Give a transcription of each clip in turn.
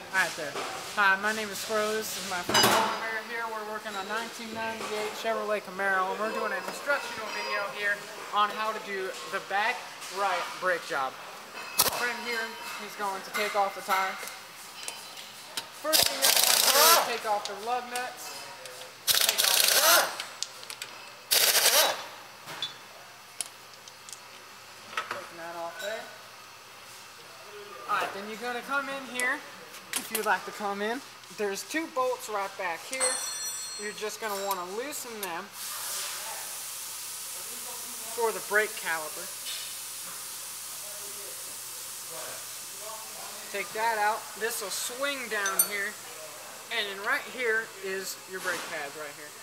Alright there. Hi, my name is Froze. This is my friend Homer here. We're working on 1998 Chevrolet Camaro, and we're doing an instructional video here on how to do the back right brake job. My friend here, he's going to take off the tire. First thing you're going to do is take off the lug nuts. Take off the tire. Taking that off there. Alright, then you're going to come in here. If you'd like to come in, there's two bolts right back here. You're just going to want to loosen them for the brake caliper. Take that out. This will swing down here, and then right here is your brake pads right here.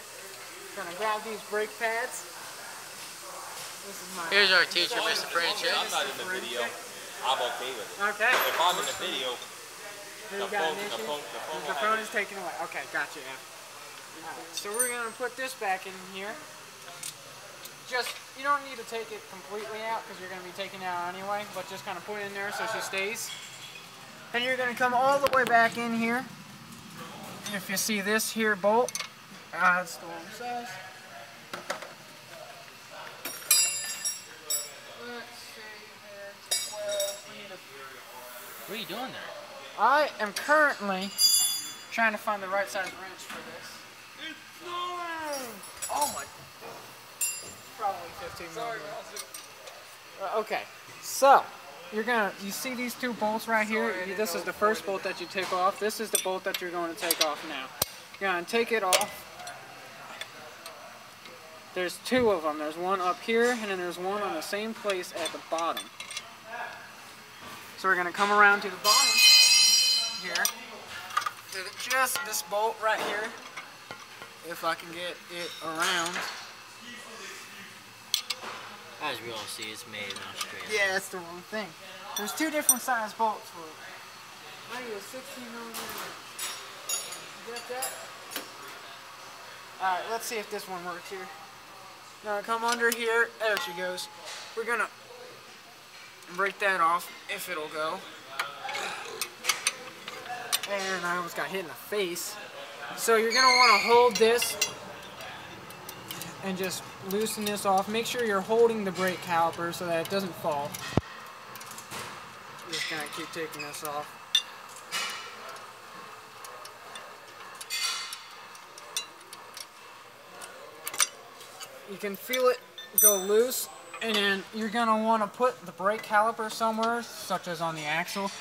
Going to grab these brake pads. This is my Here's our teacher, Mr. French. I'm not in the video. I'm okay with it. Okay. If I'm in the video, the phone is taken away. Okay, gotcha. Yeah. Right, so we're gonna put this back in here. You don't need to take it completely out because you're gonna be taking it out anyway, but just kind of put it in there so she stays. And you're gonna come all the way back in here. If you see this here bolt, it's the wrong size. Let's see here. 12. We need a... What are you doing there? I am currently trying to find the right size wrench for this. Oh my! Probably 15 millimeters. Okay, so you see these two bolts right here? This is the first bolt that you take off. This is the bolt that you're going to take off now. You're going to take it off. There's two of them. There's one up here, and then there's one on the same place at the bottom. So we're going to come around to the bottom here. Just this bolt right here, if I can get it around. As we all see, it's made in Australia. Yeah, that's the wrong thing. There's two different size bolts for it. I need a 16 millimeter. You get that? Alright, let's see if this one works here. Now come under here. There she goes. We're gonna break that off if it'll go. And I almost got hit in the face. So you're going to want to hold this and just loosen this off. Make sure you're holding the brake caliper so that it doesn't fall. Just going to keep taking this off. You can feel it go loose, and then you're going to want to put the brake caliper somewhere, such as on the axle,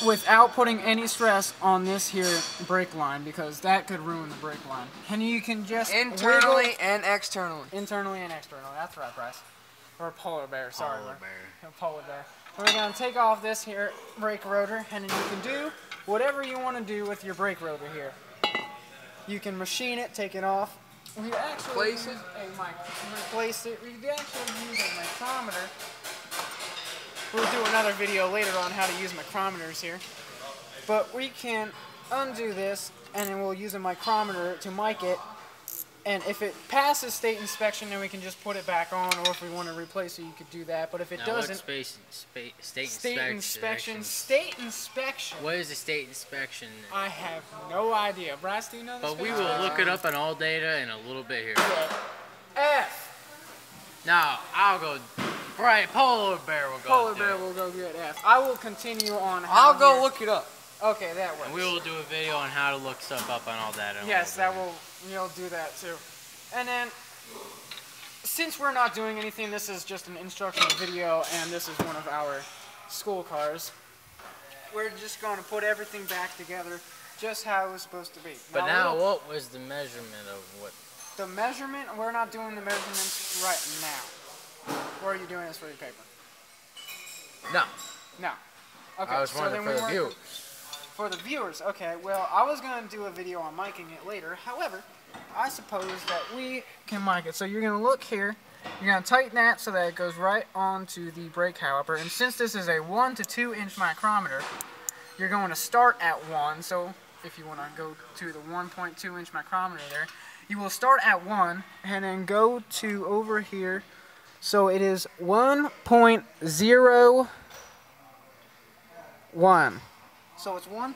without putting any stress on this here brake line, because that could ruin the brake line. And you can just internally and externally. Internally and externally. That's right, Bryce. Or polar bear. Sorry, polar bear. Polar bear. We're going to take off this here brake rotor, and then you can do whatever you want to do with your brake rotor here. You can machine it, take it off. We actually replace it. Replace it. We actually use a micrometer. We'll do another video later on how to use micrometers here. But we can undo this, and then we'll use a micrometer to mic it. And if it passes state inspection, then we can just put it back on, or if we want to replace it, you could do that. But if it doesn't... State inspection. What is a state inspection? I have no idea. Bryce, do you know this? But we will look it up on all data in a little bit here. Yeah. F. Now, I'll go... Right, polar bear will go. Polar bear will go get F. I will continue on. I'll go look it up. Okay, that works. And we will do a video on how to look stuff up on all that. Yes, that will. You'll do that too. And then, since we're not doing anything, this is just an instructional video, and this is one of our school cars. We're just going to put everything back together, just how it was supposed to be. But now, what was the measurement of what? The measurement. We're not doing the measurements right now. Or are you doing this for your paper? No. No. Okay. I was wondering for the viewers. For the viewers, okay. Well, I was going to do a video on micing it later. However, I suppose that we can mic it. So you're going to look here. You're going to tighten that so that it goes right onto the brake caliper. And since this is a 1 to 2 inch micrometer, you're going to start at 1. So if you want to go to the 1.2 inch micrometer there, you will start at 1 and then go to over here. So it is 1.01. So it's 1.01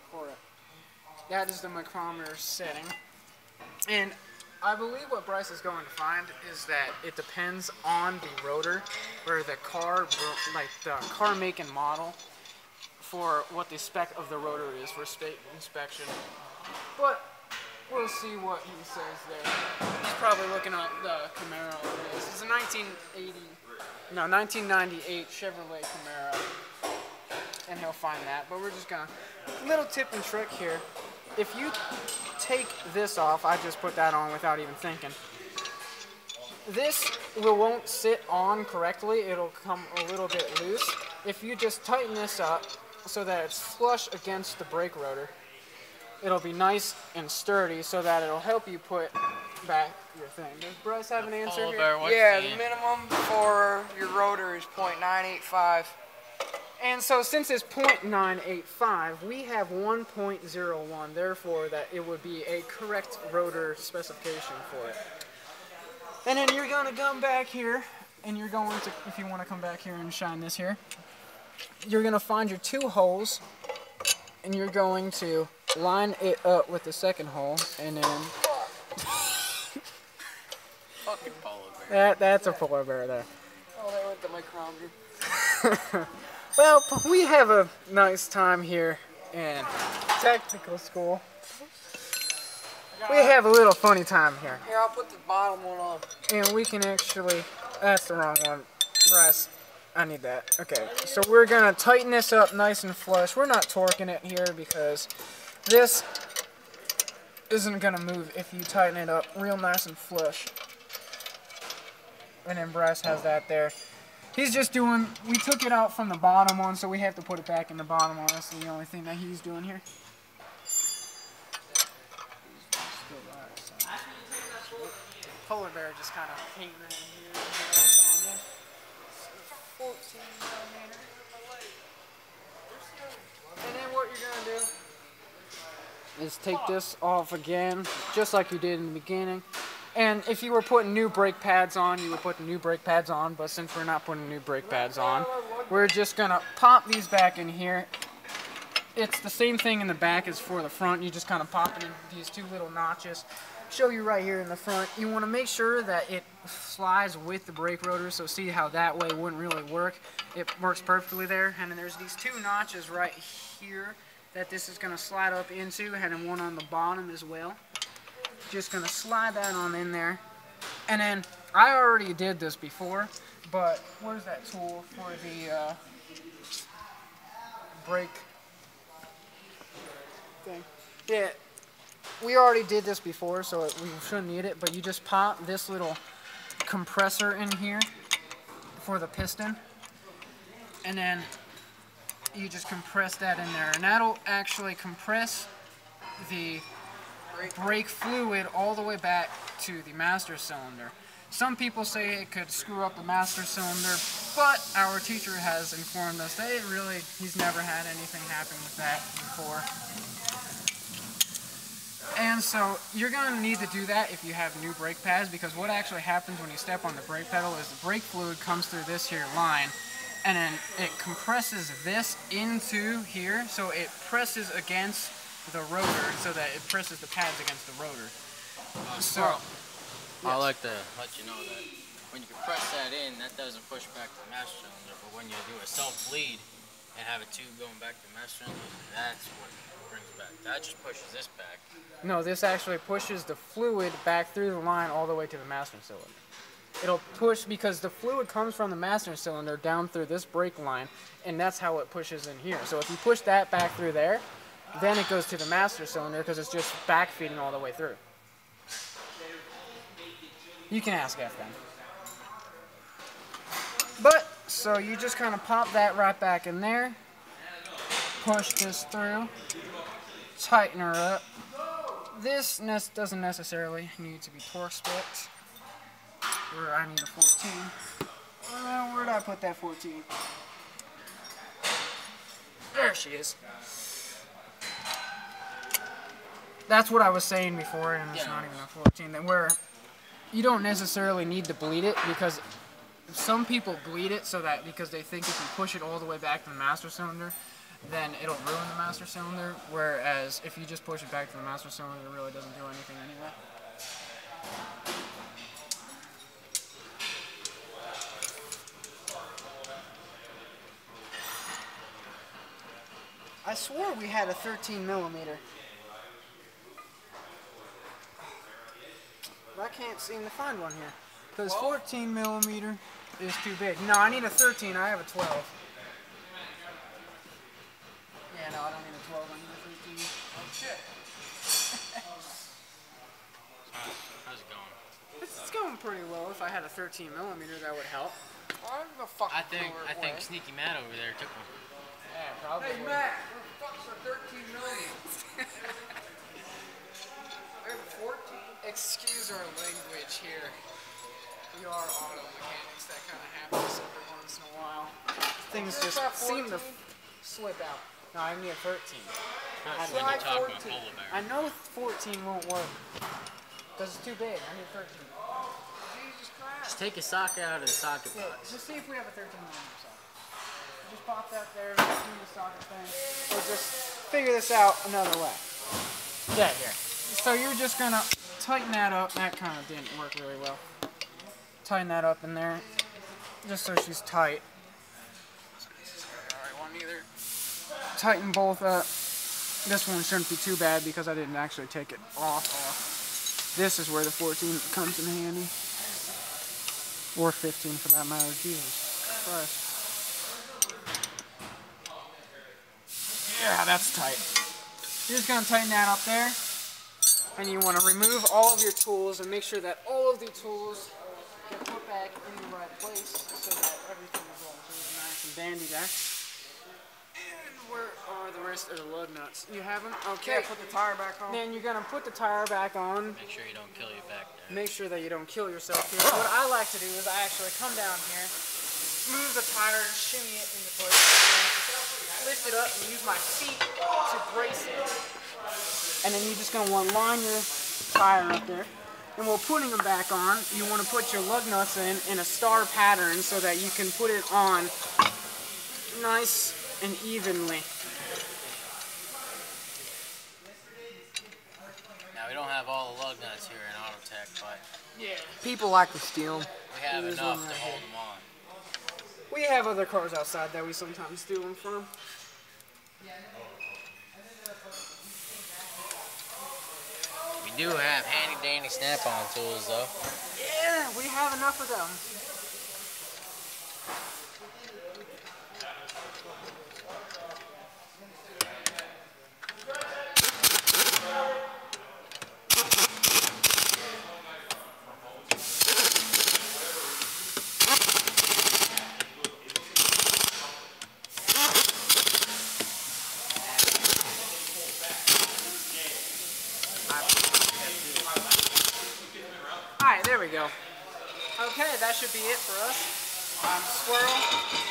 for it. That is the micrometer setting. And I believe what Bryce is going to find is that it depends on the rotor or the car, like the car make and model, for what the spec of the rotor is for inspection. But we'll see what he says there. He's probably looking at the Camaro. This is a 1998 Chevrolet Camaro, and he'll find that. But we're just gonna, little tip and trick here. If you take this off, I just put that on without even thinking. This won't sit on correctly. It'll come a little bit loose. If you just tighten this up so that it's flush against the brake rotor, it'll be nice and sturdy so that it'll help you put back your thing. Does Bryce have an answer here? Yeah, the minimum for your rotor is 0.985. And so since it's 0.985, we have 1.01, therefore that it would be a correct rotor specification for it. And then you're going to come back here, and you're going to, if you want to come back here and shine this here, you're going to find your two holes, and you're going to line it up with the second hole, and then... Fucking polar bear. That's a polar bear there. Oh, they went the micrometer. Well, we have a nice time here in technical school. We have a little funny time here. Here, I'll put the bottom one on. And we can actually, that's the wrong one. Bryce, I need that. Okay, so we're gonna tighten this up nice and flush. We're not torquing it here because this isn't gonna move if you tighten it up real nice and flush. And then Bryce has that there. He's just doing, we took it out from the bottom one, so we have to put it back in the bottom one. That's the only thing that he's doing here. Polar bear just kind of hating it in here. 14 millimeter. And then what you're going to do is take this off again, just like you did in the beginning. And if you were putting new brake pads on, you would put the new brake pads on, but since we're not putting new brake pads on, we're just going to pop these back in here. It's the same thing in the back as for the front. You just kind of pop it in these two little notches. Show you right here in the front. You want to make sure that it slides with the brake rotor, so see how that way wouldn't really work. It works perfectly there. And then there's these two notches right here that this is going to slide up into, and then one on the bottom as well. Just going to slide that on in there. And then I already did this before, but what is that tool for the brake thing? Yeah, we already did this before, so we shouldn't need it, but you just pop this little compressor in here for the piston, and then you just compress that in there, and that'll actually compress the brake fluid all the way back to the master cylinder. Some people say it could screw up the master cylinder, but our teacher has informed us that he's never had anything happen with that before. And so you're going to need to do that if you have new brake pads, because what actually happens when you step on the brake pedal is the brake fluid comes through this here line, and then it compresses this into here, so it presses against the rotor, so that it presses the pads against the rotor. So, yes. I like to let you know that when you compress that in, that doesn't push back to the master cylinder, but when you do a self-bleed and have a tube going back to the master cylinder, that's what brings it back. That just pushes this back. No, this actually pushes the fluid back through the line all the way to the master cylinder. It'll push, because the fluid comes from the master cylinder down through this brake line, and that's how it pushes in here. So if you push that back through there, then it goes to the master cylinder because it's just back feeding all the way through. You can ask F then. But, so you just kind of pop that right back in there, push this through, tighten her up. This doesn't necessarily need to be torque spec. Where I need a 14. Where did I put that 14? There she is. That's what I was saying before, and it's not even a 14. Where you don't necessarily need to bleed it, because Some people bleed it so that because they think if you push it all the way back to the master cylinder, then it'll ruin the master cylinder, whereas if you just push it back to the master cylinder, it really doesn't do anything anyway. I swore we had a 13 millimeter. But I can't seem to find one here. Because 14 millimeter is too big. No, I need a 13. I have a 12. Yeah, no, I don't need a 12. I need a 13. Oh, shit. How's it going? It's going pretty well. If I had a 13 millimeter, that would help. I think Sneaky Matt over there took one. Yeah, probably. Hey, Matt, where the fuck's our 13 millimeters? I have 14. Excuse our language here. We are auto mechanics. That kind of happens every once in a while. Things just seem to slip out. No, I need a 13. That's when you talk about polar bear. I know 14 won't work. Because it's too big. I need a 13. Jesus Christ. Just take a socket out of the socket Yeah, box. just see if we have a 13 millimeter socket. Just pop that there, do the socket thing. Or just figure this out another way. Yeah, here. So you're just going to tighten that up. That kind of didn't work really well. Tighten that up in there. Just so she's tight. Alright, one either. Tighten both up. This one shouldn't be too bad because I didn't actually take it off. This is where the 14 comes in handy. Or 15 for that matter. Jesus Christ. Yeah, that's tight. You're just going to tighten that up there. And you want to remove all of your tools and make sure that all of the tools get put back in the right place so that everything is all nice and dandy there. And where are the rest of the lug nuts? You have them? Okay. Yeah, put the tire back on. Then you're going to put the tire back on. Make sure you don't kill you back there. Make sure that you don't kill yourself here. What I like to do is I actually come down here, move the tire and shimmy it into place, and lift it up and use my feet to brace it. And then you're just going to want to line your tire up there. And while putting them back on, you want to put your lug nuts in a star pattern so that you can put it on nice and evenly. Now, we don't have all the lug nuts here in Autotech, but Yeah. People like to steal them. we have There's enough one to right hold here. them on. We have other cars outside that we sometimes steal them from. We do have handy dandy snap-on tools though. Yeah, we have enough of them. Alright, there we go. Okay, that should be it for us. Squirrel.